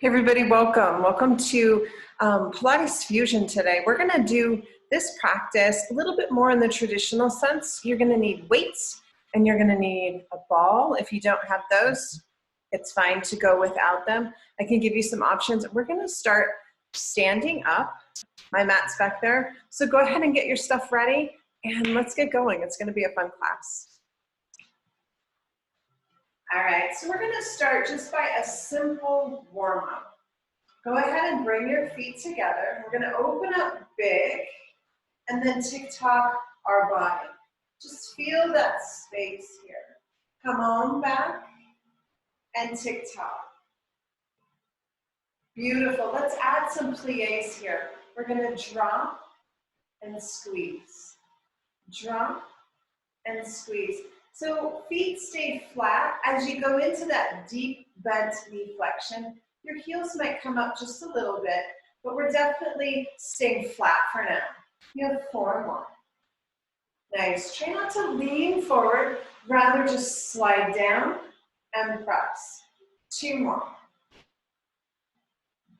Hey everybody, welcome. Welcome to Pilates Fusion today. We're gonna do this practice a little bit more in the traditional sense. You're gonna need weights and you're gonna need a ball. If you don't have those, it's fine to go without them. I can give you some options. We're gonna start standing up. My mat's back there. So go ahead and get your stuff ready and let's get going. It's gonna be a fun class. All right, so we're gonna start just by a simple warm-up. Go ahead and bring your feet together. We're gonna open up big and then tick-tock our body. Just feel that space here. Come on back and tick-tock. Beautiful, let's add some pliés here. We're gonna drop and squeeze. Drop and squeeze. So feet stay flat. As you go into that deep bent knee flexion, your heels might come up just a little bit, but we're definitely staying flat for now. You have 4 more. Nice. Try not to lean forward, rather just slide down and press. 2 more.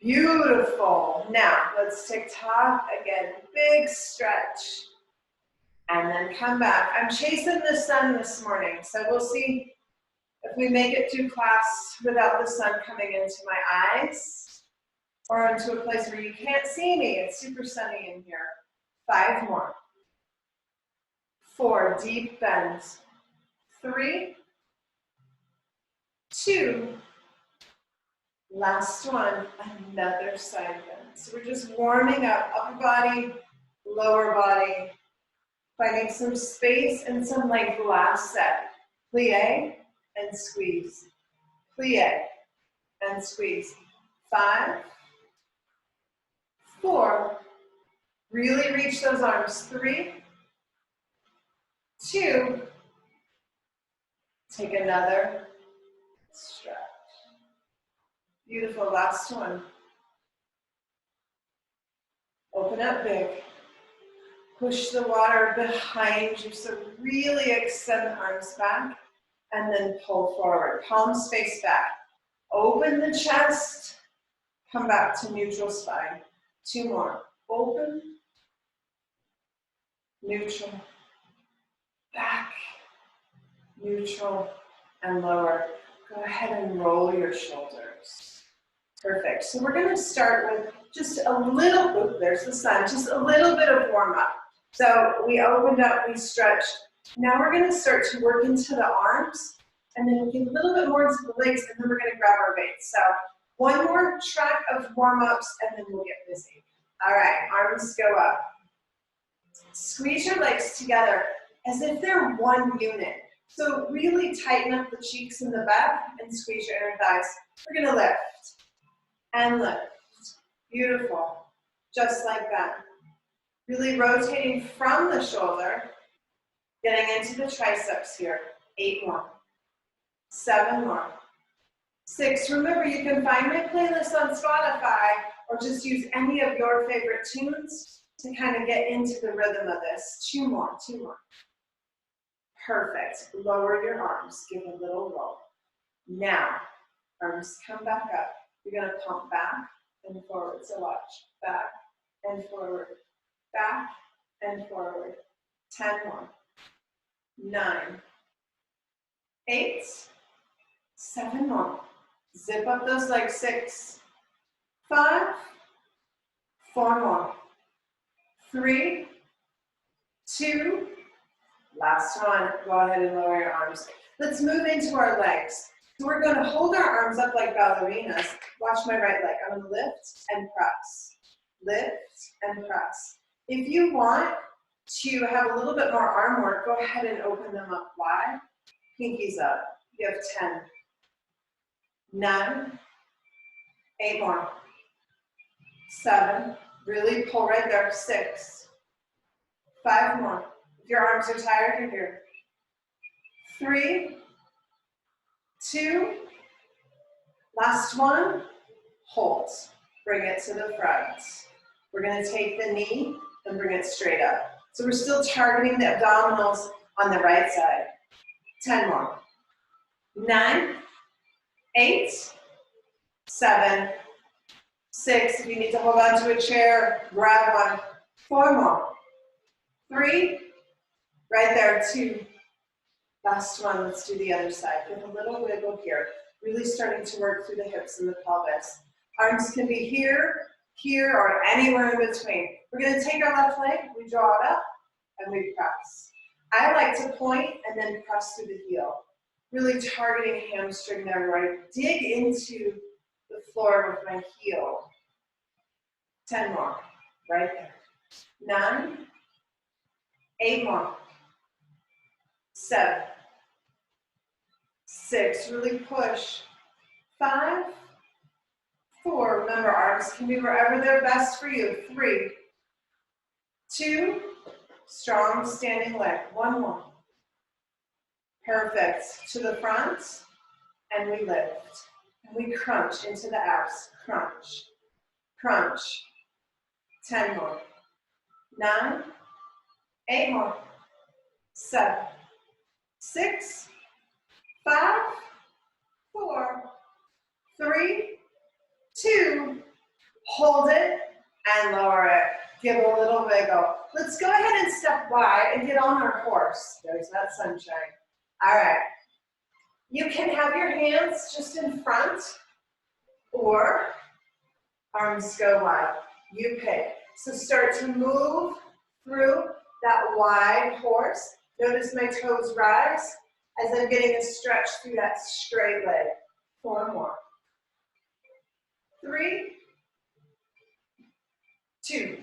Beautiful. Now, let's tick-tock again. Big stretch. And then come back. I'm chasing the sun this morning, so we'll see if we make it through class without the sun coming into my eyes or into a place where you can't see me. It's super sunny in here. 5 more. 4, deep bends. 3, 2, last one, another side bend. So we're just warming up upper body, lower body, finding some space and some length last set. Plie and squeeze. Plie and squeeze. 5, 4, really reach those arms. 3, 2, take another stretch. Beautiful, last one. Open up big. Push the water behind you, so really extend the arms back and then pull forward. Palms face back. Open the chest, come back to neutral spine. 2 more. Open, neutral, back, neutral, and lower. Go ahead and roll your shoulders. Perfect. So we're gonna start with just a little, there's the sun, just a little bit of warm up. So we opened up, we stretched. Now we're gonna start to work into the arms, and then we get a little bit more into the legs, and then we're gonna grab our weights. So 1 more track of warm-ups, and then we'll get busy. All right, arms go up. Squeeze your legs together as if they're one unit. So really tighten up the cheeks and the back, and squeeze your inner thighs. We're gonna lift, and lift. Beautiful, just like that. Really rotating from the shoulder, getting into the triceps here. 8 more, 7 more, 6. Remember, you can find my playlist on Spotify or just use any of your favorite tunes to kind of get into the rhythm of this. 2 more, 2 more. Perfect. Lower your arms, give a little roll. Now, arms come back up. You're gonna pump back and forward, so watch. Back and forward. Back and forward. 10 more. 9, 8, 7 more. Zip up those legs. 6, 5, 4 more. 3, 2, last one. Go ahead and lower your arms. Let's move into our legs. So we're going to hold our arms up like ballerinas. Watch my right leg. I'm going to lift and press. Lift and press. If you want to have a little bit more arm work, go ahead and open them up wide. Pinkies up. You have 10, 9, 8 more, 7, really pull right there. 6, 5 more. If your arms are tired, you're here. 3, 2, last one, hold. Bring it to the front. We're going to take the knee and bring it straight up. So we're still targeting the abdominals on the right side. 10 more. 9, 8, 7, 6, if you need to hold on to a chair, grab one. 4 more. 3, right there, 2. Last one, let's do the other side. Give a little wiggle here. Really starting to work through the hips and the pelvis. Arms can be here, here, or anywhere in between. We're gonna take our left leg, we draw it up, and we press. I like to point and then press through the heel. Really targeting hamstring there, where I dig into the floor with my heel. 10 more, right there. 9, 8 more. 7, 6, really push. 5, 4, remember arms can be wherever they're best for you. 3, 2, strong standing leg. 1 more. Perfect. To the front, and we lift. And we crunch into the abs. Crunch, crunch. 10 more. 9, 8 more. 7, 6, 5, 4, 3, 2, hold it and lower it. Give a little wiggle. Let's go ahead and step wide and get on our horse. There's that sunshine. All right. You can have your hands just in front or arms go wide. You pick. So start to move through that wide horse. Notice my toes rise as I'm getting a stretch through that straight leg. 4 more. 3, 2.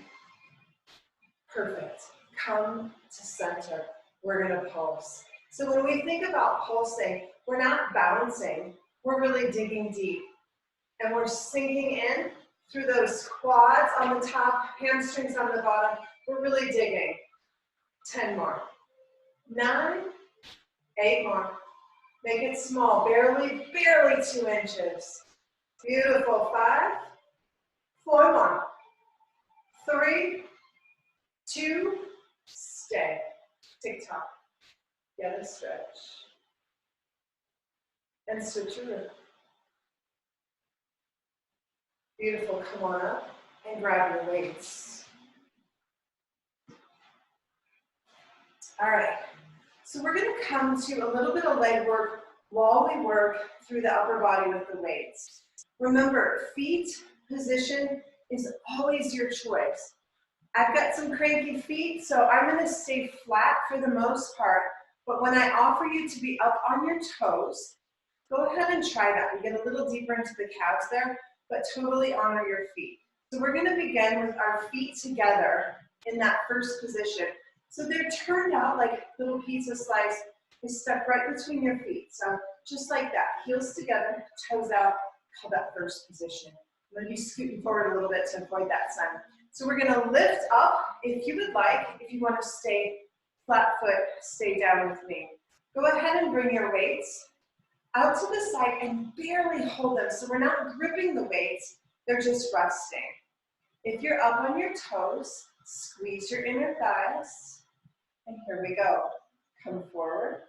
Perfect. Come to center. We're going to pulse. So when we think about pulsing, we're not bouncing. We're really digging deep. And we're sinking in through those quads on the top, hamstrings on the bottom. We're really digging. 10 more. 9, 8 more. Make it small, barely 2 inches. Beautiful. 5, 4 more. 3, 2, stay. Tick tock. Get a stretch. And switch your root. Beautiful. Come on up and grab your weights. All right. So we're going to come to a little bit of leg work while we work through the upper body with the weights. Remember, feet position is always your choice. I've got some cranky feet, so I'm going to stay flat for the most part. But when I offer you to be up on your toes, go ahead and try that. We get a little deeper into the calves there, but totally honor your feet. So we're going to begin with our feet together in that first position. So they're turned out like little pizza slice is stuck right between your feet. So just like that, heels together, toes out, call that first position. I'm going to be scooting forward a little bit to avoid that sun. So we're going to lift up if you would like. If you want to stay flat foot, stay down with me. Go ahead and bring your weights out to the side and barely hold them. So we're not gripping the weights, they're just resting. If you're up on your toes, squeeze your inner thighs. And here we go. Come forward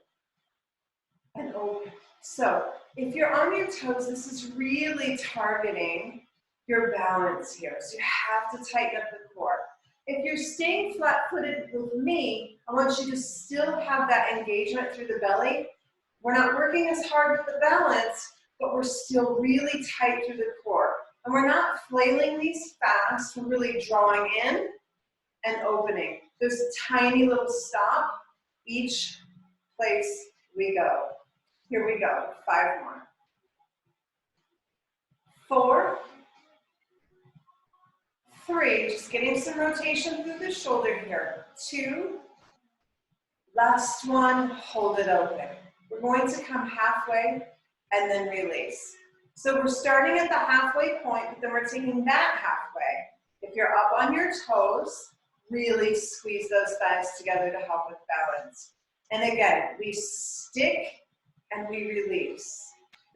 and open. So if you're on your toes, this is really targeting your balance here. So you have to tighten up the core. If you're staying flat-footed with me, I want you to still have that engagement through the belly. We're not working as hard with the balance, but we're still really tight through the core. And we're not flailing these fast, we're really drawing in and opening. There's a tiny little stop each place we go. Here we go, 5 more. 4, 3, just getting some rotation through the shoulder here. 2, last one, hold it open. We're going to come halfway and then release. So we're starting at the halfway point, but then we're taking that halfway. If you're up on your toes, really squeeze those thighs together to help with balance. And again, we stick and we release.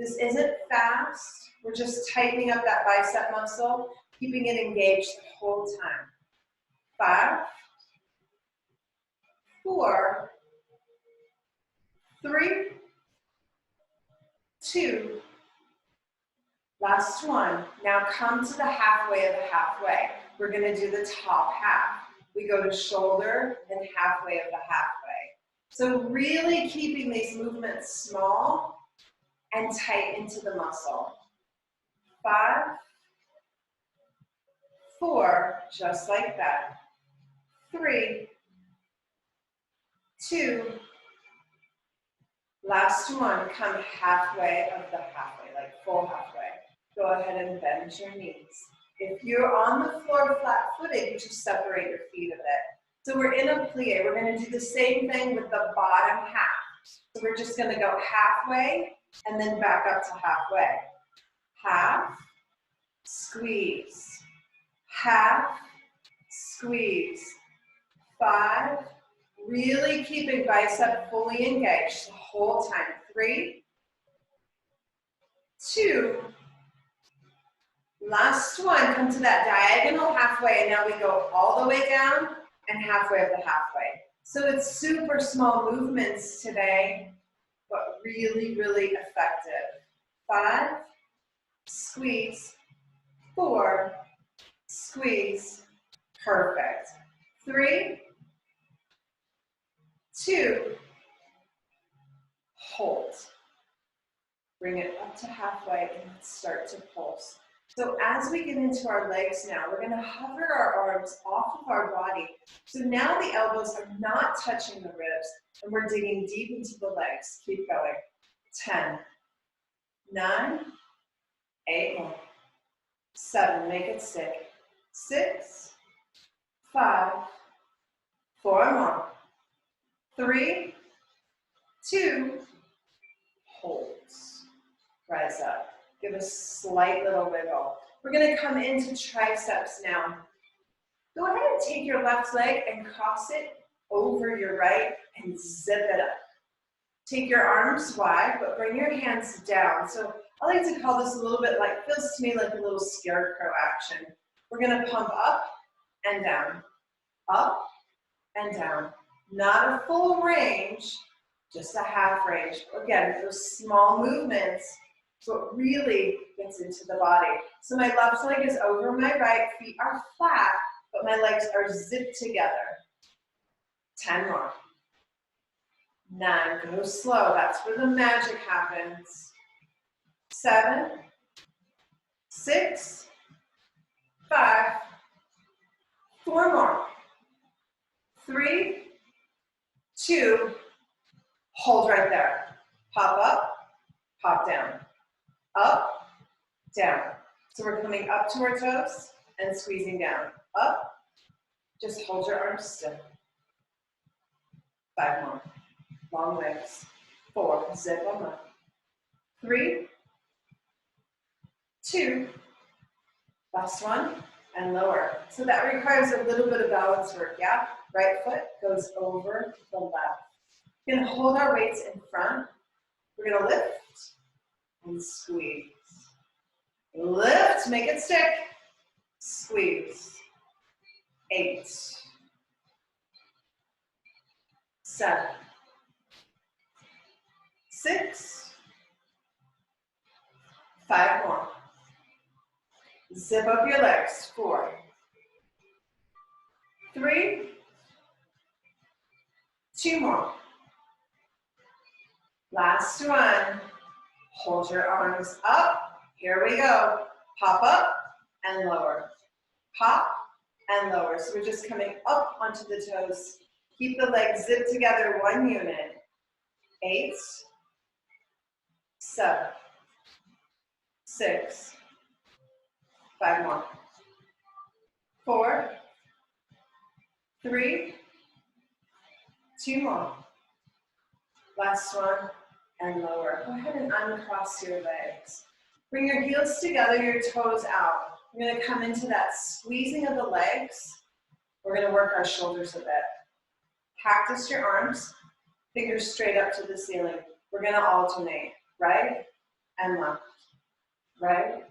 This isn't fast. We're just tightening up that bicep muscle, keeping it engaged the whole time. 5, 4, 3, 2, Last one. Now come to the halfway of the halfway. We're going to do the top half. We go to shoulder and halfway of the halfway. So really keeping these movements small and tight into the muscle. 5, 4, just like that. 3, 2, last one, come halfway of the halfway, like full halfway. Go ahead and bend your knees. If you're on the floor flat-footed, you just separate your feet a bit. So we're in a plie. We're going to do the same thing with the bottom half. So we're just going to go halfway and then back up to halfway. Half, squeeze. Half, squeeze. 5, really keeping bicep fully engaged the whole time. 3, 2, last one, come to that diagonal halfway, and now we go all the way down and halfway of the halfway. So it's super small movements today, but really, really effective. 5, squeeze. 4, squeeze. Perfect. 3, 2, hold. Bring it up to halfway and let's start to pulse. So as we get into our legs now, we're going to hover our arms off of our body. So now the elbows are not touching the ribs and we're digging deep into the legs. Keep going. 10, 9, 8 more. 7, make it stick. 6, 5, 4 more. 3, 2, holds. Rise up. Give a slight little wiggle. We're going to come into triceps now. Go ahead and take your left leg and cross it over your right and zip it up. Take your arms wide, but bring your hands down. So I like to call this a little bit like, feels to me like a little scarecrow action. We're going to pump up and down, up and down. Not a full range, just a half range. Again, those small movements, so it really gets into the body. So my left leg is over my right, feet are flat, but my legs are zipped together. 10 more. 9, go slow, that's where the magic happens. 7, 6, 5, 4 more. 3, 2, hold right there. Pop up, pop down. Up, down. So we're coming up to our toes and squeezing down. Up, just hold your arms still. 5 more. Long legs. 4, zip them up. 3, 2, last one, and lower. So that requires a little bit of balance work, yeah? Right foot goes over the left. We're gonna hold our weights in front. We're gonna lift and squeeze. Lift, make it stick. Squeeze. 8, 7, 6, 5 more. Zip up your legs. 4, 3, 2 more. Last one. Hold your arms up. Here we go. Pop up and lower. Pop and lower. So we're just coming up onto the toes. Keep the legs zipped together, one unit. 8, 7, 6, 5 more. 4, 3, 2 more. Last one, and lower. Go ahead and uncross your legs. Bring your heels together, your toes out. We're going to come into that squeezing of the legs. We're going to work our shoulders a bit. Cactus your arms, fingers straight up to the ceiling. We're going to alternate, right and left. Right,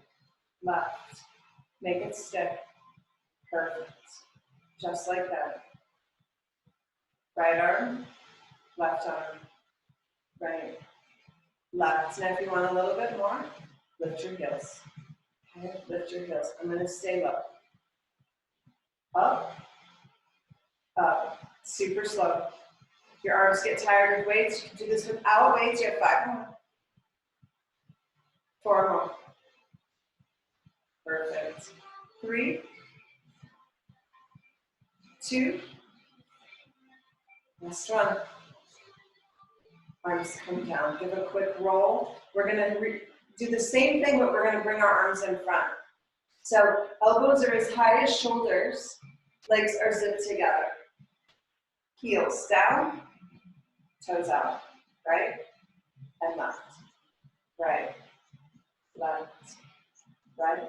left. Make it stick. Perfect. Just like that. Right arm, left arm. Right, left. Now if you want a little bit more, lift your heels. Okay, lift your heels. I'm going to stay low. Up, up, super slow. If your arms get tired with weights, you can do this without weights. You have 5 more. 4 more. Perfect. 3, 2, last one. Arms come down. Give a quick roll. We're going to do the same thing, but we're going to bring our arms in front. So elbows are as high as shoulders. Legs are zipped together. Heels down, toes out. Right and left. Right, left, right.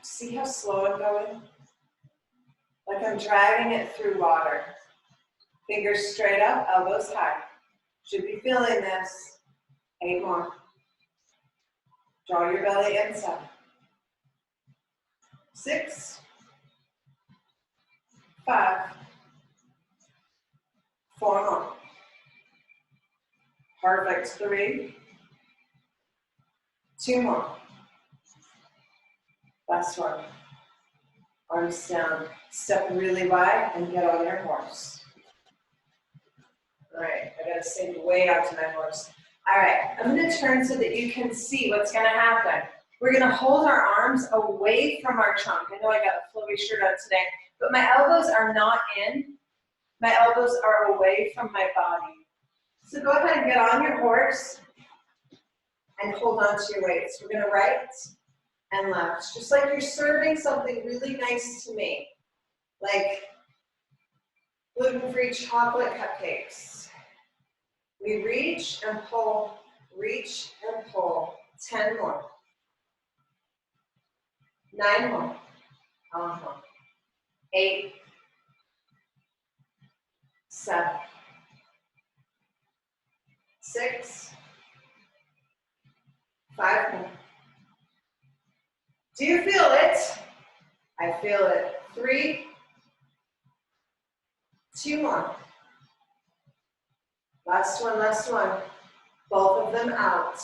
See how slow I'm going? Like I'm dragging it through water. Fingers straight up, elbows high. Should be feeling this. 8 more. Draw your belly inside. 6, 5, 4 more. Perfect. 3, 2 more. Last one. Arms down. Step really wide and get on your horse. All right, I gotta stay way out to my horse. All right, I'm gonna turn so that you can see what's gonna happen. We're gonna hold our arms away from our trunk. I know I got a flowy shirt on today, but my elbows are not in. My elbows are away from my body. So go ahead and get on your horse and hold on to your weights. We're gonna right and left, just like you're serving something really nice to me, like gluten-free chocolate cupcakes. We reach and pull, 10 more. 9 more. 8, 7, 6, 5 more. Do you feel it? I feel it. 3, 2 more. Last one, last one. Both of them out.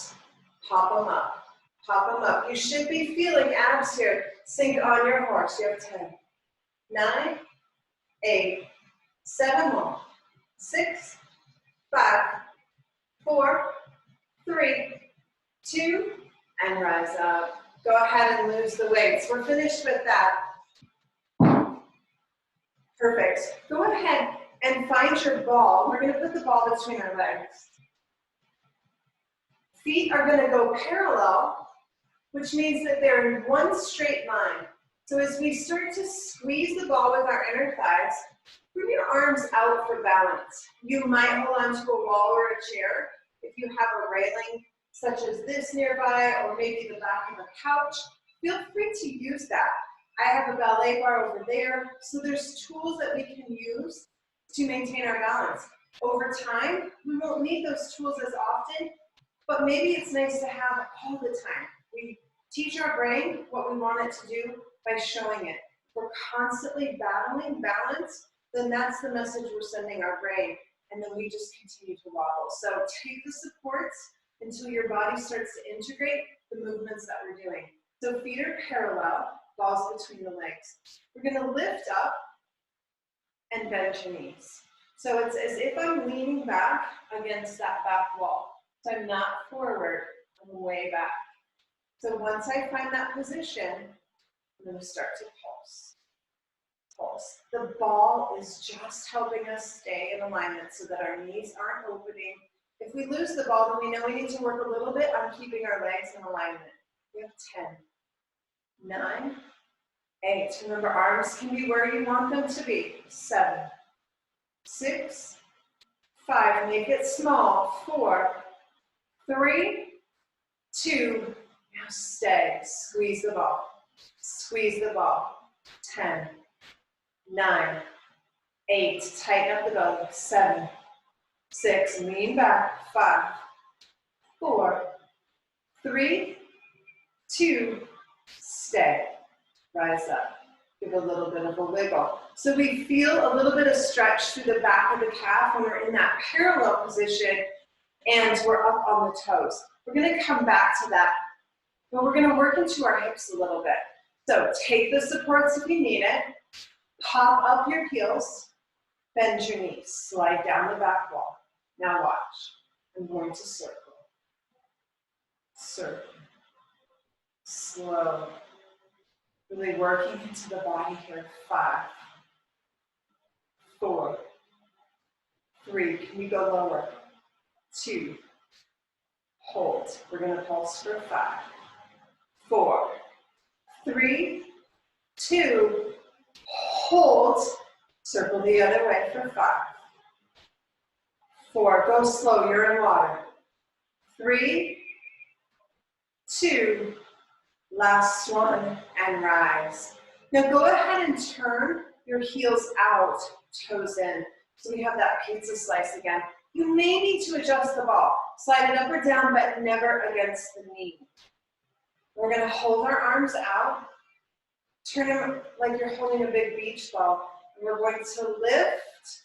Pop them up. Pop them up. You should be feeling abs here. Sink on your horse. You have 10, 9, 8, 7 more. 6, 5, 4, 3, 2, and rise up. Go ahead and lose the weights. We're finished with that. Perfect. Go ahead and find your ball. We're going to put the ball between our legs. Feet are going to go parallel, which means that they're in one straight line. So as we start to squeeze the ball with our inner thighs, bring your arms out for balance. You might hold onto a wall or a chair if you have a railing such as this nearby, or maybe the back of a couch. Feel free to use that. I have a ballet bar over there, so there's tools that we can use to maintain our balance. Over time, we won't need those tools as often, but maybe it's nice to have all the time. We teach our brain what we want it to do by showing it. If we're constantly battling balance, then that's the message we're sending our brain, and then we just continue to wobble. So take the supports until your body starts to integrate the movements that we're doing. So feet are parallel, balls between the legs. We're gonna lift up and bend your knees. So it's as if I'm leaning back against that back wall. So I'm not forward, I'm way back. So once I find that position, I'm gonna start to pulse. Pulse. The ball is just helping us stay in alignment so that our knees aren't opening. If we lose the ball, then we know we need to work a little bit on keeping our legs in alignment. We have 10, 9, 8. Remember, arms can be where you want them to be. 7, 6, 5. Make it small. 4, 3, 2. Now stay. Squeeze the ball. Squeeze the ball. 10, 9, 8. Tighten up the belly. 7, 6. Lean back. 5, 4, 3, 2. Stay. Rise up. Give a little bit of a wiggle. So we feel a little bit of stretch through the back of the calf when we're in that parallel position and we're up on the toes. We're going to come back to that but we're gonna work into our hips a little bit. So take the supports if you need it, pop up your heels, bend your knees, slide down the back wall. Now watch, I'm going to circle, circle, slow, really working into the body here. 5, 4, 3, can we go lower? 2, hold, we're gonna pulse for 5, 4, 3, 2, hold, circle the other way for 5, 4, go slow, you're in water, 3, 2, last one, and rise. Now go ahead and turn your heels out, toes in. So we have that pizza slice again. You may need to adjust the ball. Slide it up or down, but never against the knee. We're gonna hold our arms out, turn them like you're holding a big beach ball. And we're going to lift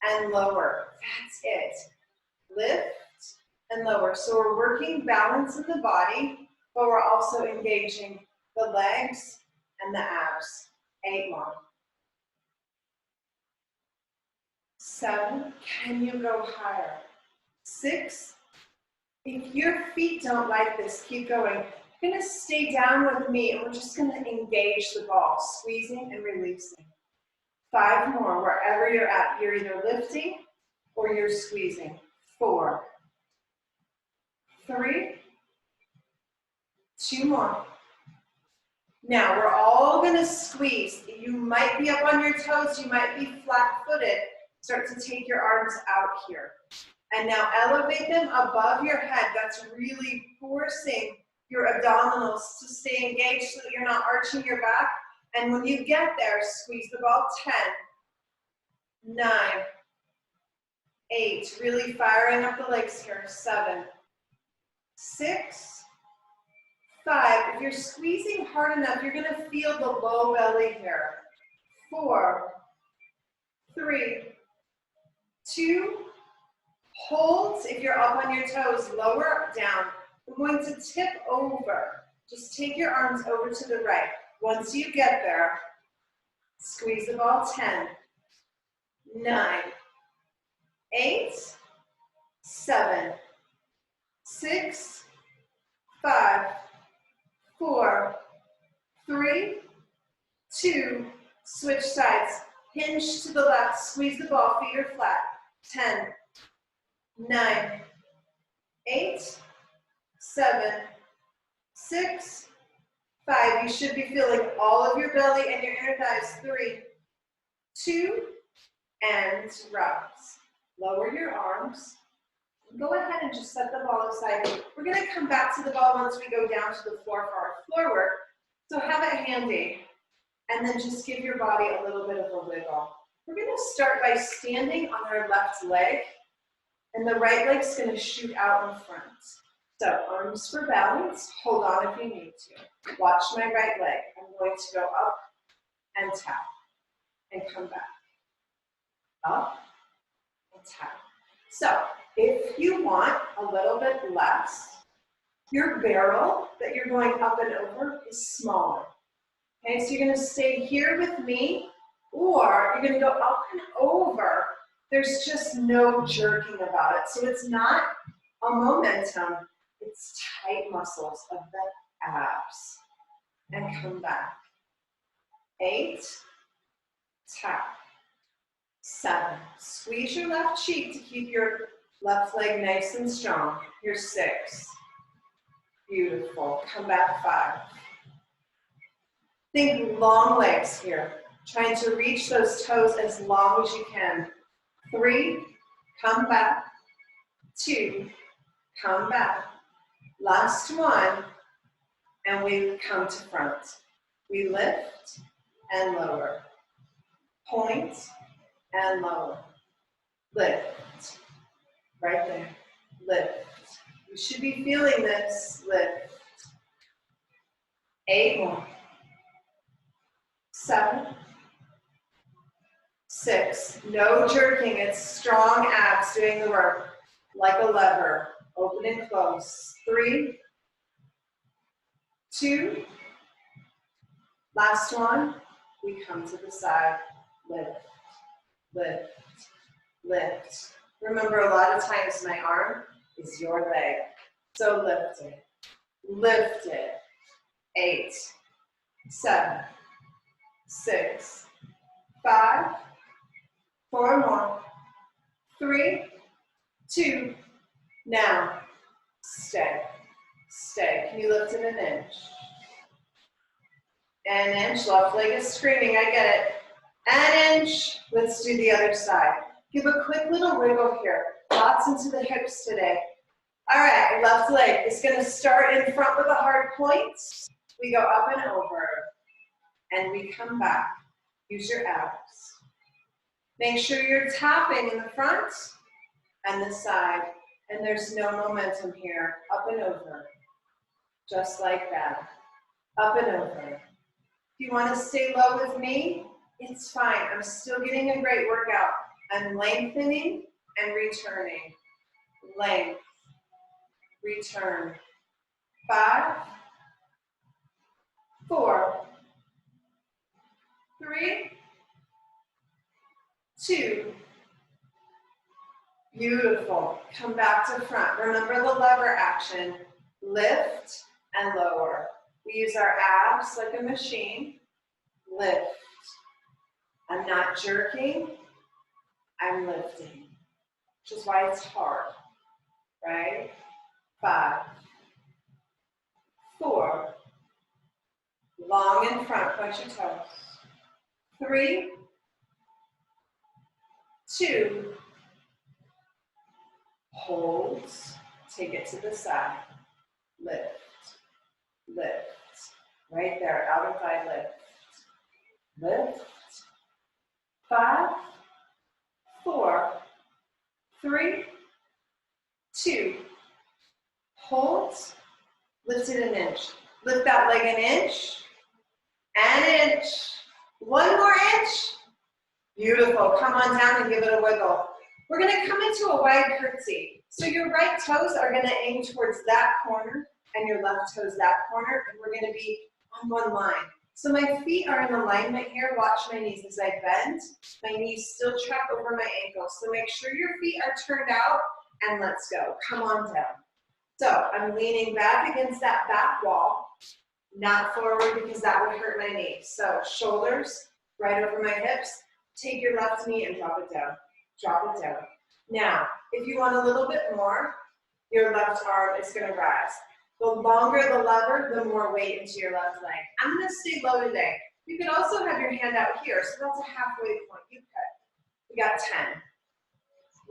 and lower. That's it. Lift and lower. So we're working balance in the body, but we're also engaging the legs and the abs. 8 more. 7, can you go higher? 6, if your feet don't like this, keep going. You're gonna stay down with me and we're just gonna engage the ball, squeezing and releasing. 5 more, wherever you're at, you're either lifting or you're squeezing. 4, 3, 2 more. Now we're all gonna squeeze. You might be up on your toes, you might be flat-footed. Start to take your arms out here. And now elevate them above your head. That's really forcing your abdominals to stay engaged so that you're not arching your back. And when you get there, squeeze the ball. 10, 9, 8, really firing up the legs here. 7, 6, 5. If you're squeezing hard enough, you're gonna feel the low belly here. 4, 3, 2, hold. If you're up on your toes, lower, down. We're going to tip over. Just take your arms over to the right. Once you get there, squeeze the ball. 10, 9, 8, 7, 6, 5, 4, 3, 2, switch sides. Hinge to the left, squeeze the ball, feet are flat. 10, 9, 8, 7, 6, 5. You should be feeling all of your belly and your inner thighs. 3, 2, and rise. Lower your arms. Go ahead and just set the ball aside. We're going to come back to the ball once we go down to the floor for our floor work. So have it handy. And then just give your body a little bit of a wiggle. We're going to start by standing on our left leg. And the right leg's going to shoot out in front. So arms for balance. Hold on if you need to. Watch my right leg. I'm going to go up and tap. And come back. Up and tap. So if you want a little bit less, your barrel that you're going up and over is smaller. Okay, so you're going to stay here with me, or you're going to go up and over. There's just no jerking about it. So it's not a momentum, it's tight muscles of the abs. And come back. 8, tap. 7, squeeze your left cheek to keep your left leg nice and strong. Here's 6. Beautiful. Come back. 5. Think long legs here. Trying to reach those toes as long as you can. 3, come back. 2, come back. Last one, and we come to front. We lift and lower. Point and lower. Lift. Right there. Lift. You should be feeling this. Lift. 8 more. 7, 6. No jerking. It's strong abs doing the work. Like a lever. Open and close. 3, 2. Last one. We come to the side. Lift, lift, lift. Remember, a lot of times my arm is your leg. So lift it. Lift it. 8, 7, 6, 5, 4 more. 3, 2. Now, stay. Stay. Can you lift it an inch? An inch. Left leg is screaming. I get it. An inch. Let's do the other side. Give a quick little wiggle here. Lots into the hips today. All right, left leg is going to start in front with a hard point. We go up and over, and we come back. Use your abs. Make sure you're tapping in the front and the side, and there's no momentum here. Up and over, just like that. Up and over. If you want to stay low with me, it's fine. I'm still getting a great workout. I'm lengthening and returning. Length, return. 5, 4, 3, 2. Beautiful. Come back to front. Remember the lever action. Lift and lower. We use our abs like a machine. Lift. I'm not jerking. I'm lifting. Which is why it's hard. Right? 5, 4. Long in front. Point your toes. 3, 2. Hold. Take it to the side. Lift. Lift. Right there. Outer thigh lift. Lift. 5, 4, 3, 2. Hold. Lift it an inch. Lift that leg an inch. An inch. 1 more inch. Beautiful. Come on down and give it a wiggle. We're going to come into a wide curtsy. So your right toes are going to aim towards that corner and your left toes that corner, and we're going to be on one line. So my feet are in alignment here. Watch my knees as I bend. My knees still trap over my ankles. So make sure your feet are turned out, and let's go. Come on down. So I'm leaning back against that back wall, not forward because that would hurt my knee. So shoulders right over my hips. Take your left knee and drop it down. Drop it down. Now, if you want a little bit more, your left arm is going to rise. The longer the lever, the more weight into your left leg. I'm going to stay low today. You could also have your hand out here, so that's a halfway point. You could. We got 10,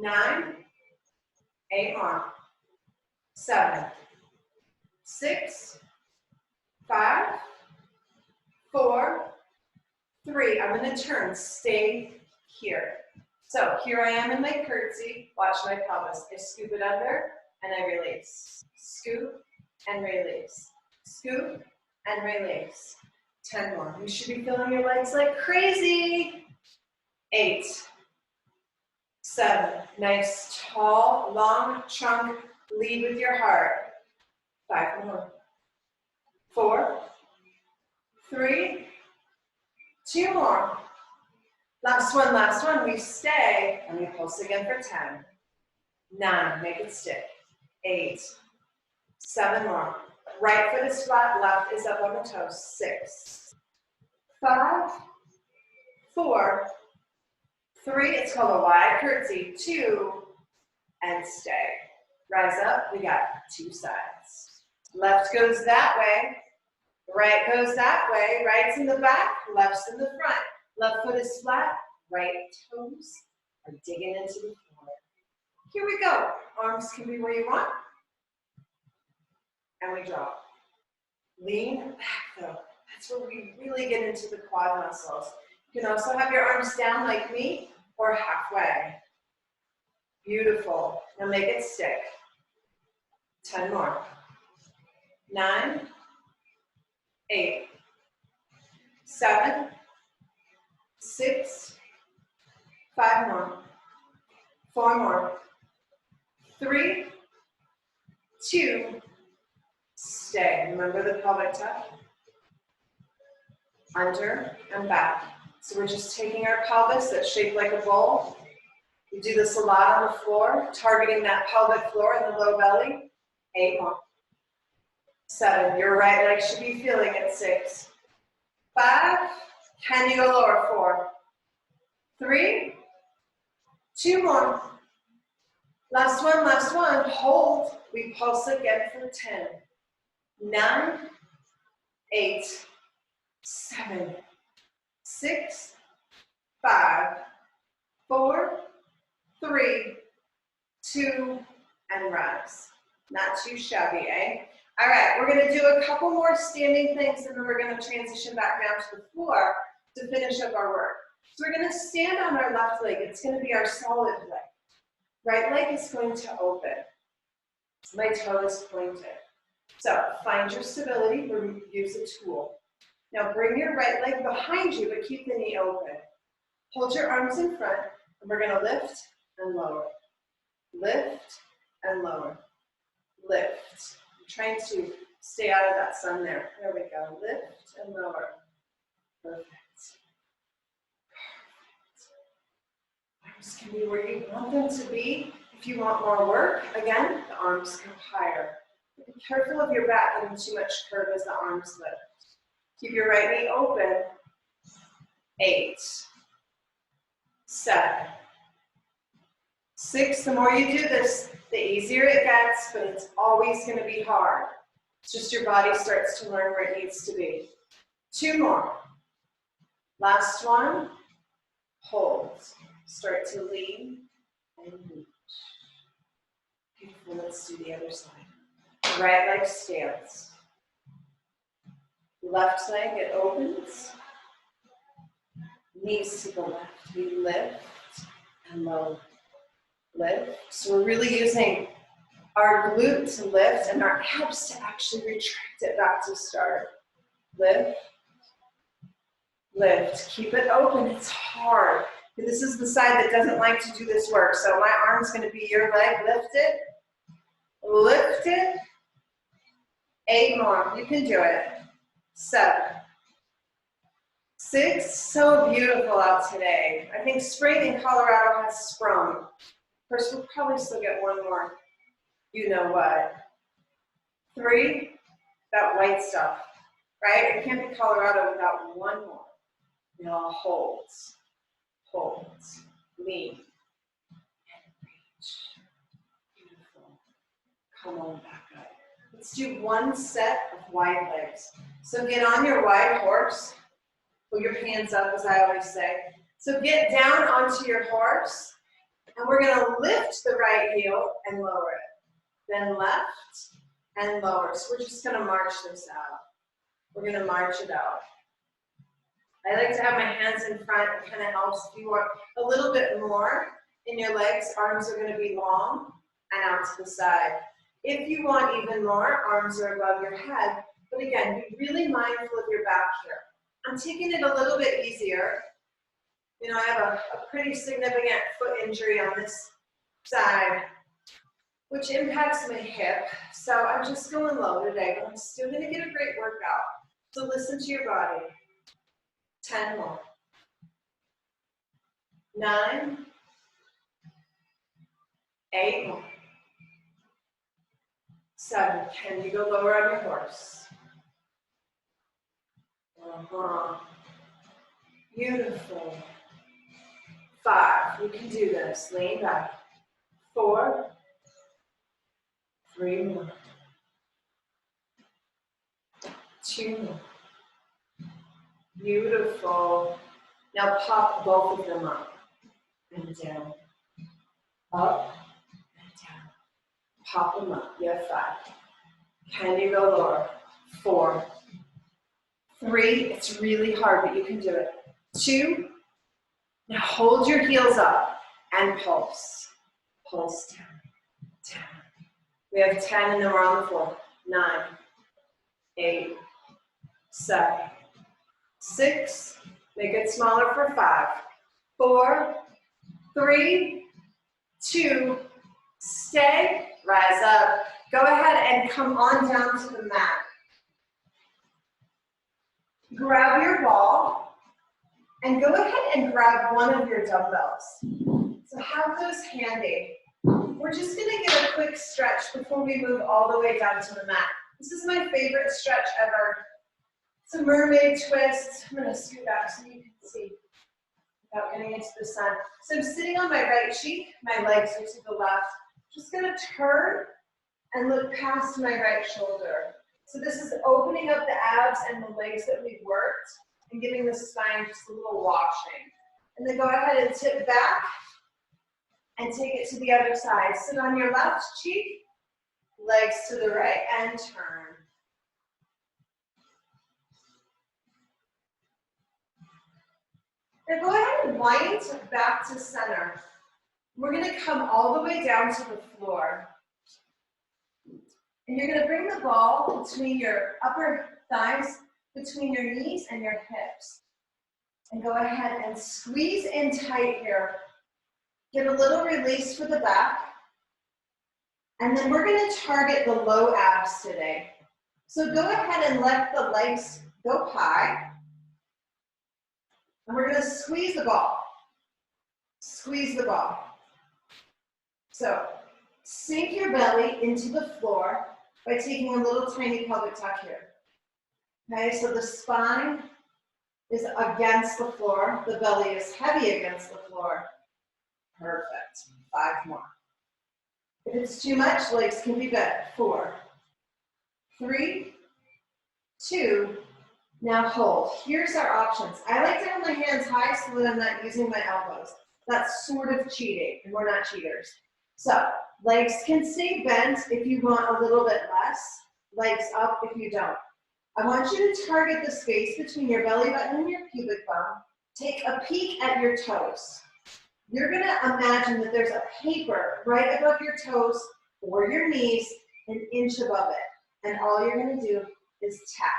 9, 8 more, 7, 6, 5, 4, 3. I'm going to turn. Stay here. So here I am in my curtsy. Watch my pelvis. I scoop it under and I release. Scoop and release. Scoop and release. 10 more. You should be feeling your legs like crazy. 8, 7. Nice, tall, long trunk. Lead with your heart. 5 more. 4, 3, 2 more. Last one. We stay, and we pulse again for 10. 9, make it stick. 8, 7 more. Right foot is flat, left is up on the toes. 6, 5, 4, 3. It's called a wide curtsy. 2, and stay. Rise up. We got 2 sides. Left goes that way. Right goes that way. Right's in the back, left's in the front. Left foot is flat, right toes are digging into the floor. Here we go. Arms can be where you want. And we drop. Lean back though. That's where we really get into the quad muscles. You can also have your arms down like me or halfway. Beautiful. Now make it stick. 10 more. 9, 8, 7, 6, 5 more, 4 more, 3, 2, stay. stay. Remember the pelvic tuck? Under and back. So we're just taking our pelvis that's shaped like a bowl. We do this a lot on the floor, targeting that pelvic floor and the low belly. 8 more. 7. Your right leg should be feeling it. 6. 5. Can you go lower? 4. 3. 2 more. Last one, last one. Hold. We pulse again for 10. 9. 8. 7. 6. 5. 4. 3. 2. And rise. Not too shabby, eh? All right, we're going to do a couple more standing things, and then we're going to transition back down to the floor to finish up our work. So we're going to stand on our left leg. It's going to be our solid leg. Right leg is going to open. My toe is pointed. So find your stability, use a tool. Now bring your right leg behind you, but keep the knee open. Hold your arms in front, and we're going to lift and lower. Lift and lower. Lift. I'm trying to stay out of that sun there. There we go. Lift and lower. Perfect. Arms can be where you want them to be. If you want more work, again, the arms come higher. Be careful of your back getting too much curve as the arms lift. Keep your right knee open. 8. 7. 6. The more you do this, the easier it gets, but it's always going to be hard. It's just your body starts to learn where it needs to be. 2 more. Last one. Hold. Start to lean and reach. Beautiful. Let's do the other side. Right leg stands. Left leg, it opens. Knees to the left. We lift and lower. Lift. So we're really using our glute to lift and our abs to actually retract it back to start. Lift. Lift. Keep it open. It's hard. This is the side that doesn't like to do this work. So my arm's going to be your leg. Lift it. Lift it. 8 more. You can do it. 7. 6. So beautiful out today. I think spring in Colorado has sprung. First, we'll probably still get one more. You know what? 3. That white stuff. Right? It can't be Colorado without one more. Now holds. Holds. Lean. And reach. Beautiful. Come on back up. Let's do one set of wide legs. So get on your wide horse. Put your hands up, as I always say. So get down onto your horse, and we're going to lift the right heel and lower it. Then left and lower. So we're just going to march this out. We're going to march it out. I like to have my hands in front. It kind of helps if you want a little bit more in your legs. Arms are going to be long and out to the side. If you want even more, arms are above your head. But again, be really mindful of your back here. I'm taking it a little bit easier. You know, I have a pretty significant foot injury on this side, which impacts my hip. So I'm just going low today, but I'm still going to get a great workout. So listen to your body. 10 more. 9. 8 more. 7. Can you go lower on your horse? Beautiful. 5. You can do this. Lean back. 4. 3 more. 2 more. Beautiful. Now pop both of them up and down. Up and down. Pop them up. You have 5. Can you go lower? 4. 3. It's really hard, but you can do it. 2. Now hold your heels up and pulse. Pulse down. Down. We have 10 and then we're on the floor. 9. 8. 7. 6. Make it smaller for 5. 4. 3. 2. Stay. Rise up. Go ahead and come on down to the mat. grab your ball and go ahead and grab one of your dumbbells. So have those handy. We're just gonna get a quick stretch before we move all the way down to the mat. This is my favorite stretch ever. It's a mermaid twist. I'm gonna scoot back so you can see without getting into the sun. So I'm sitting on my right cheek, my legs are to the left. Just gonna turn and look past my right shoulder. So this is opening up the abs and the legs that we've worked and giving the spine just a little washing. And then go ahead and tip back and take it to the other side. Sit on your left cheek, legs to the right, and turn. Now go ahead and wind back to center. We're gonna come all the way down to the floor. And you're gonna bring the ball between your upper thighs, between your knees and your hips. And go ahead and squeeze in tight here. Get a little release for the back. And then we're gonna target the low abs today. So go ahead and let the legs go high. And we're gonna squeeze the ball. Squeeze the ball. So sink your belly into the floor by taking a little tiny pelvic tuck here. Okay, so the spine is against the floor. The belly is heavy against the floor. Perfect. 5 more. If it's too much, legs can be bent. 4, 3, 2, now hold. Here's our options. I like to have my hands high so that I'm not using my elbows. That's sort of cheating, and we're not cheaters. So, legs can stay bent if you want a little bit less. Legs up if you don't. I want you to target the space between your belly button and your pubic bone. Take a peek at your toes. You're gonna imagine that there's a paper right above your toes or your knees, an inch above it. And all you're gonna do is tap.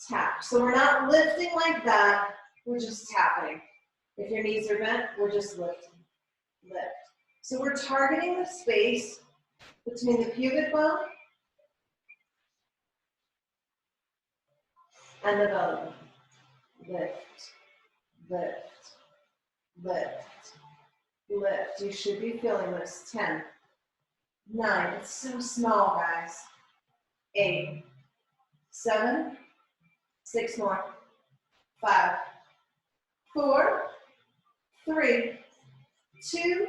Tap. So we're not lifting like that, we're just tapping. If your knees are bent, we're just lifting. Lift. So we're targeting the space between the pubic bone and the belly button. Lift, lift, lift, lift. You should be feeling this. 10, 9, it's so small, guys. 8, 7, 6 more. 5, 4, 3, 2,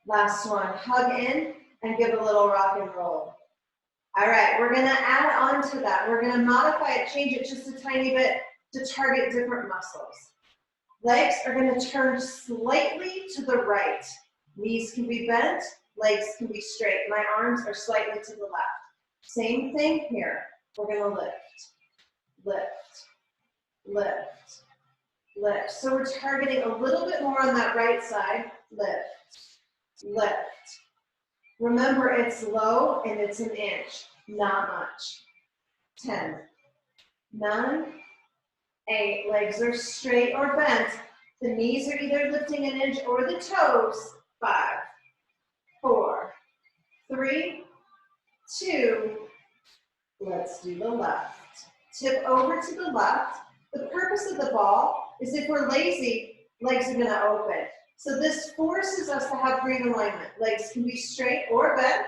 last one. Hug in and give a little rock and roll. All right, we're gonna add on to that. We're gonna modify it, change it just a tiny bit to target different muscles. Legs are gonna turn slightly to the right. Knees can be bent, legs can be straight. My arms are slightly to the left. Same thing here. We're gonna lift, lift, lift, lift. So we're targeting a little bit more on that right side. Lift, lift. Remember, it's low and it's an inch, not much. 10, 9, 8, legs are straight or bent. The knees are either lifting an inch or the toes. 5, 4, 3, 2, let's do the left. Tip over to the left. The purpose of the ball is if we're lazy, legs are gonna open. So this forces us to have green alignment. Legs can be straight or bent,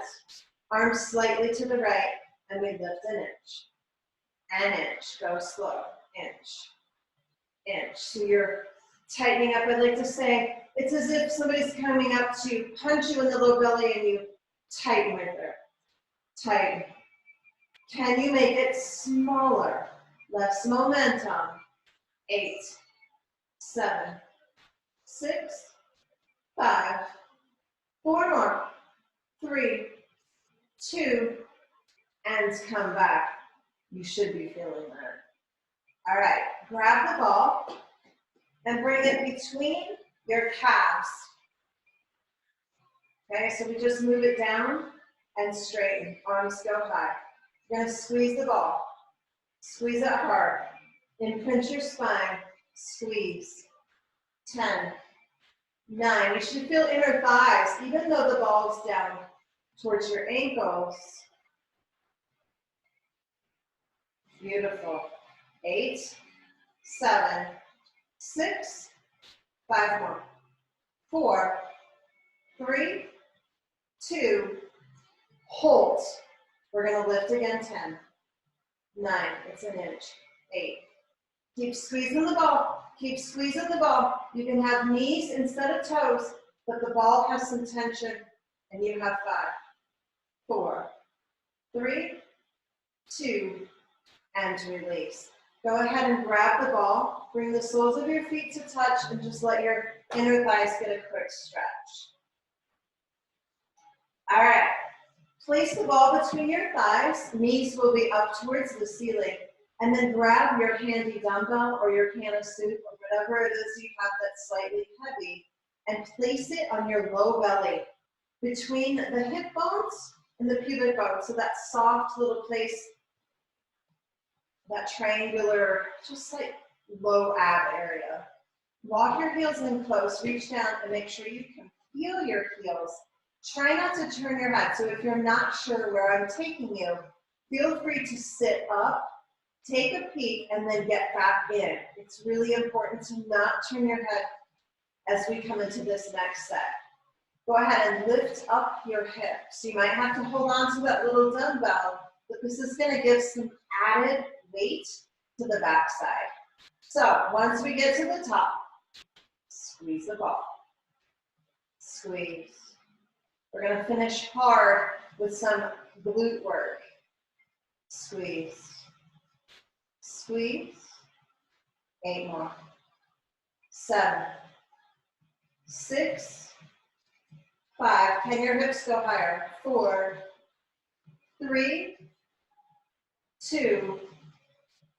arms slightly to the right, and we lift an inch. An inch, go slow, inch, inch. So you're tightening up. I'd like to say, it's as if somebody's coming up to punch you in the low belly and you tighten right there. Tighten. Can you make it smaller? Less momentum. 8, 7, 6, 5, 4 more. 3, 2, and come back. You should be feeling that. All right, grab the ball and bring it between your calves. Okay, so we just move it down and straighten. Arms go high. You're gonna squeeze the ball. Squeeze it hard. Imprint your spine. Squeeze. 10, 9. You should feel inner thighs, even though the ball's down towards your ankles. Beautiful. 8, 7, 6, 5 more. 4, 3, 2, hold. We're going to lift again, 10, 9, it's an inch, 8. Keep squeezing the ball, keep squeezing the ball. You can have knees instead of toes, but the ball has some tension, and you have 5, 4, 3, 2, and release. Go ahead and grab the ball, bring the soles of your feet to touch, and just let your inner thighs get a quick stretch. All right, place the ball between your thighs, knees will be up towards the ceiling, and then grab your handy dumbbell or your can of soup or whatever it is you have that's slightly heavy, and place it on your low belly, between the hip bones and the pubic bone, so that soft little place, that triangular, just like low ab area. Walk your heels in close, reach down and make sure you can feel your heels. Try not to turn your head, so if you're not sure where I'm taking you, feel free to sit up, take a peek, and then get back in. It's really important to not turn your head as we come into this next set. Go ahead and lift up your hips. You might have to hold on to that little dumbbell, but this is going to give some added weight to the backside. So once we get to the top, squeeze the ball. Squeeze. We're going to finish hard with some glute work. Squeeze. Squeeze. 8 more. 7, 6, 5. Can your hips go higher? 4, 3, 2.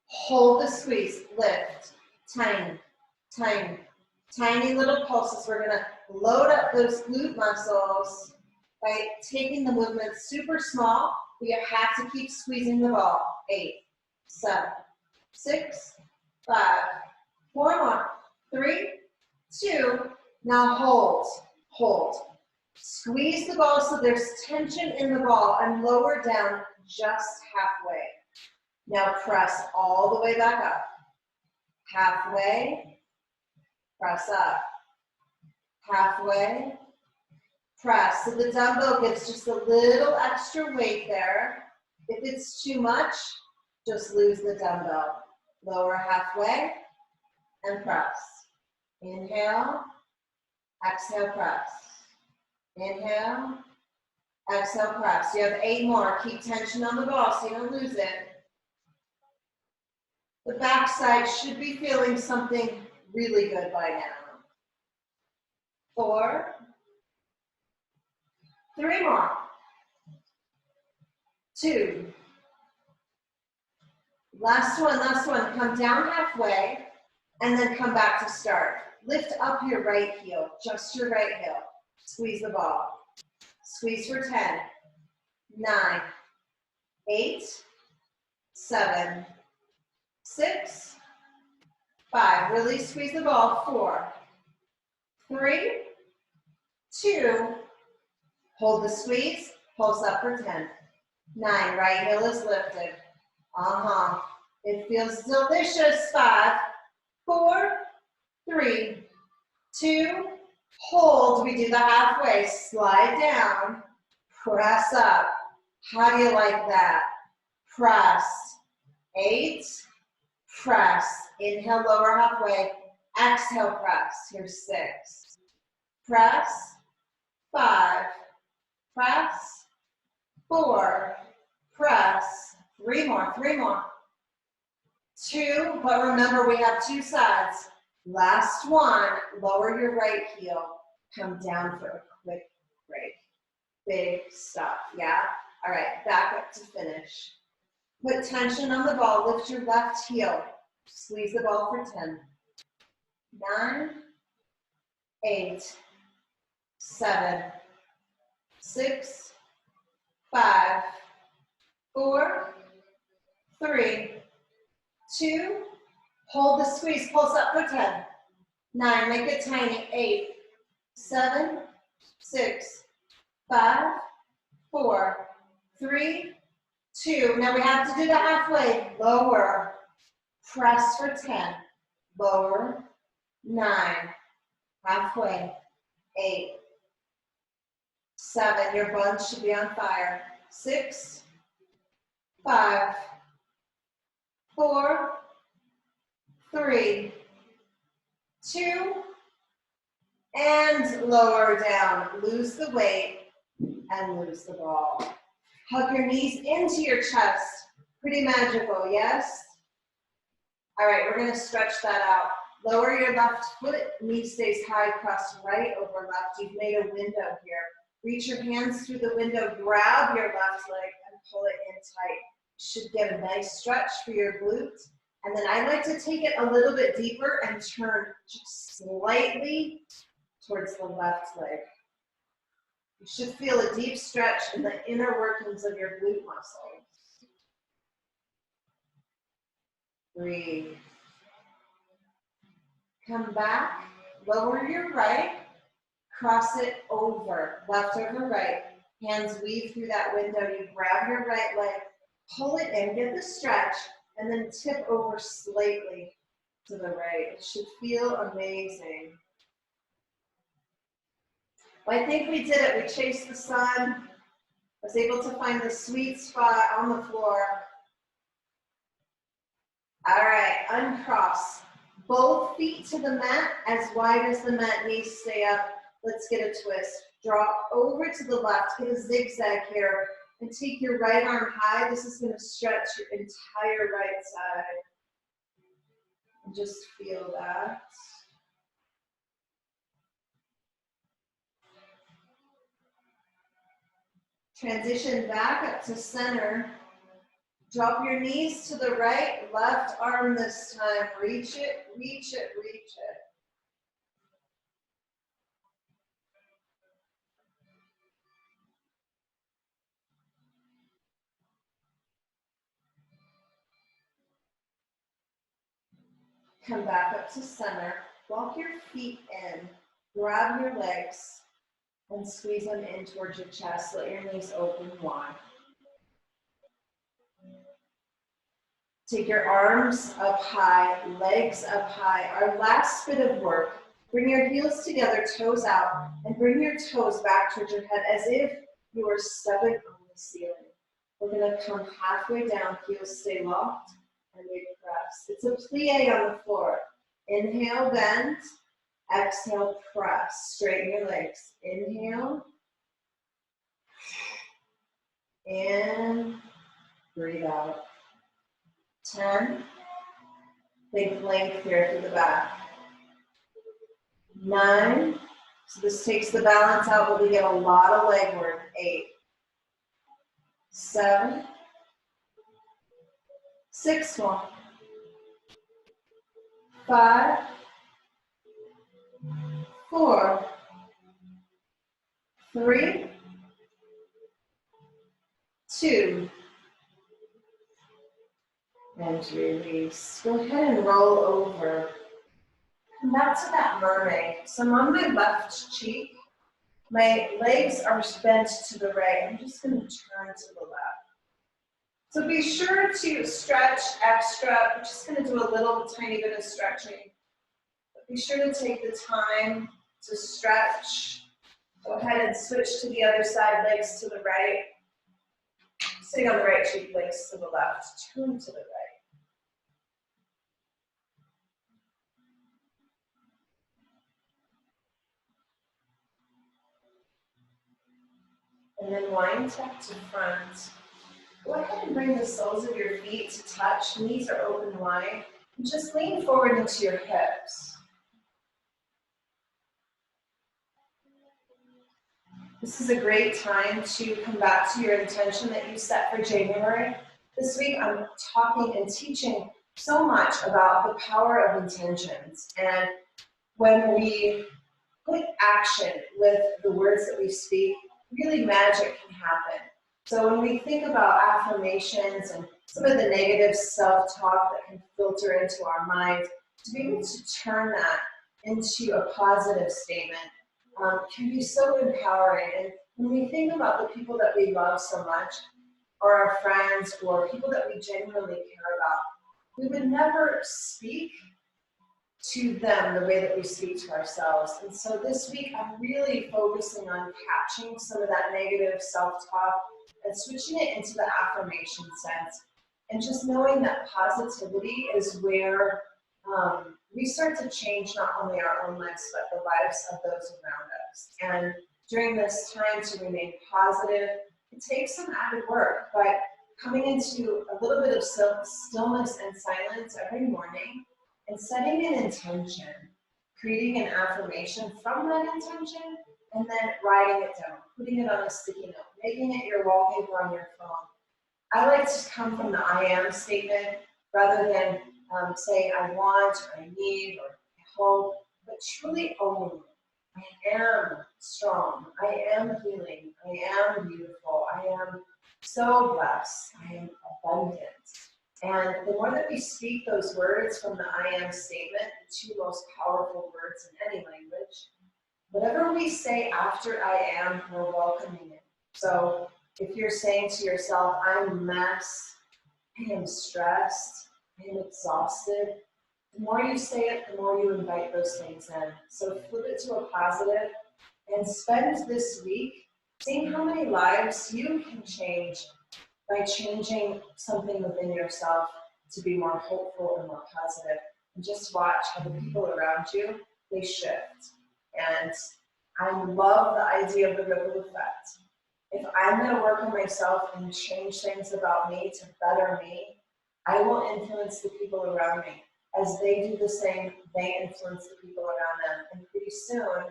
Hold the squeeze. Lift. Tiny, tiny, tiny little pulses. We're going to load up those glute muscles by taking the movement super small, but you have to keep squeezing the ball. 8, 7, 6, 5, 4 more. 3, 2. Now hold, hold. Squeeze the ball so there's tension in the ball and lower down just halfway. Now press all the way back up. Halfway, press up. Halfway, press. So the dumbbell gives just a little extra weight there. If it's too much, just lose the dumbbell. Lower halfway and press. Inhale, exhale, press. Inhale, exhale, press. You have 8 more. Keep tension on the ball so you don't lose it. The backside should be feeling something really good by now. 4, 3 more. 2. Last one, last one. Come down halfway and then come back to start. Lift up your right heel, just your right heel. Squeeze the ball. Squeeze for 10, 9, 8, 7, 6, 5. Really squeeze the ball. 4, 3, 2. Hold the squeeze. Pulse up for 10. 9. Right heel is lifted. It feels delicious. 5, 4, 3, 2. Hold. We do the halfway. Slide down. Press up. How do you like that? Press. 8. Press. Inhale, lower halfway. Exhale, press. Here's 6. Press. 5. Press. 4. Press. 3 more. 3 more. 2. But remember, we have 2 sides. Last one. Lower your right heel. Come down for a quick break. Big stop. Yeah? All right. Back up to finish. Put tension on the ball. Lift your left heel. Squeeze the ball for 10. 9, 8, 7, 6, 5, 4, 3, 2. Hold the squeeze. Pulse up for 10. 9. Make it tiny. 8, 7, 6, 5, 4, 3, 2. Now we have to do the halfway. Lower. Press for 10. Lower. 9. Halfway. 8. 7. Your buns should be on fire. 6. 5. 4. 3. 2. And lower down. Lose the weight and lose the ball. Hug your knees into your chest. Pretty magical, yes? All right, we're going to stretch that out. Lower your left foot, knee stays high, cross right over left. You've made a window here. Reach your hands through the window, grab your left leg and pull it in tight. You should get a nice stretch for your glutes. And then I like to take it a little bit deeper and turn just slightly towards the left leg. You should feel a deep stretch in the inner workings of your glute muscles. Breathe. Come back, lower your right, cross it over, left over right. Hands weave through that window. You grab your right leg, pull it in, get the stretch, and then tip over slightly to the right. It should feel amazing. Well, I think we did it. We chased the sun. Was able to find the sweet spot on the floor. All right, uncross. Both feet to the mat, as wide as the mat, knees stay up. Let's get a twist. Drop over to the left, get a zigzag here, and take your right arm high. This is going to stretch your entire right side. And just feel that. Transition back up to center. Drop your knees to the right, left arm this time. Reach it, reach it, reach it. Come back up to center. Walk your feet in. Grab your legs and squeeze them in towards your chest. Let your knees open wide. Take your arms up high, legs up high. Our last bit of work. Bring your heels together, toes out, and bring your toes back towards your head as if you were stepping on the ceiling. We're going to come halfway down, heels stay locked, and we press. It's a plie on the floor. Inhale, bend. Exhale, press. Straighten your legs. Inhale. And breathe out. 10. Think length here through the back. 9. So this takes the balance out, but we get a lot of leg work. 8. 7. 6 more. 5. 4. 3. 2. And release. Go ahead and roll over. Come back to that mermaid. So I'm on my left cheek. My legs are bent to the right. I'm just going to turn to the left. So be sure to stretch extra. I'm just going to do a little tiny bit of stretching. But be sure to take the time to stretch. Go ahead and switch to the other side, legs to the right. Sitting on the right cheek, legs to the left. Turn to the right. And then wind tuck to front. Go ahead and bring the soles of your feet to touch. Knees are open wide. And just lean forward into your hips. This is a great time to come back to your intention that you set for January. This week I'm talking and teaching so much about the power of intentions. And when we put action with the words that we speak, really magic can happen. So when we think about affirmations and some of the negative self-talk that can filter into our mind, to be able to turn that into a positive statement can be so empowering. And when we think about the people that we love so much, or our friends, or people that we genuinely care about, we would never speak to them the way that we speak to ourselves. And so this week, I'm really focusing on catching some of that negative self-talk and switching it into the affirmation sense. And just knowing that positivity is where we start to change not only our own lives, but the lives of those around us. And during this time to remain positive, it takes some added work, but coming into a little bit of stillness and silence every morning and setting an intention, creating an affirmation from that intention, and then writing it down, putting it on a sticky note, making it your wallpaper on your phone. I like to come from the I am statement rather than saying I want, or I need, or I hope, but truly own. I am strong. I am healing. I am beautiful. I am so blessed. I am abundant. And the more that we speak those words from the I am statement, the two most powerful words in any language, whatever we say after I am, we're welcoming it. So if you're saying to yourself, I'm a mess, I am stressed, I am exhausted, the more you say it, the more you invite those things in. So flip it to a positive and spend this week seeing how many lives you can change by changing something within yourself to be more hopeful and more positive. And just watch how the people around you, they shift. And I love the idea of the ripple effect. If I'm going to work on myself and change things about me to better me, I will influence the people around me. As they do the same, they influence the people around them. And pretty soon,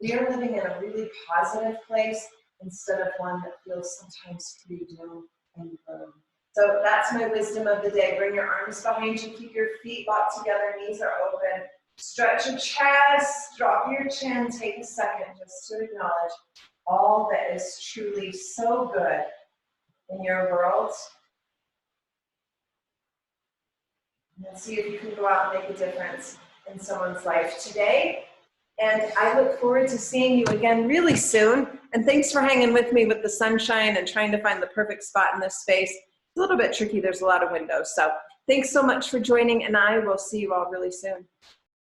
we are living in a really positive place instead of one that feels sometimes pretty doom and gloom. So that's my wisdom of the day. Bring your arms behind you, keep your feet locked together, knees are open. Stretch your chest, drop your chin, take a second just to acknowledge all that is truly so good in your world. And see if you can go out and make a difference in someone's life today. And I look forward to seeing you again really soon. And thanks for hanging with me with the sunshine and trying to find the perfect spot in this space. It's a little bit tricky, there's a lot of windows. So thanks so much for joining, and I will see you all really soon.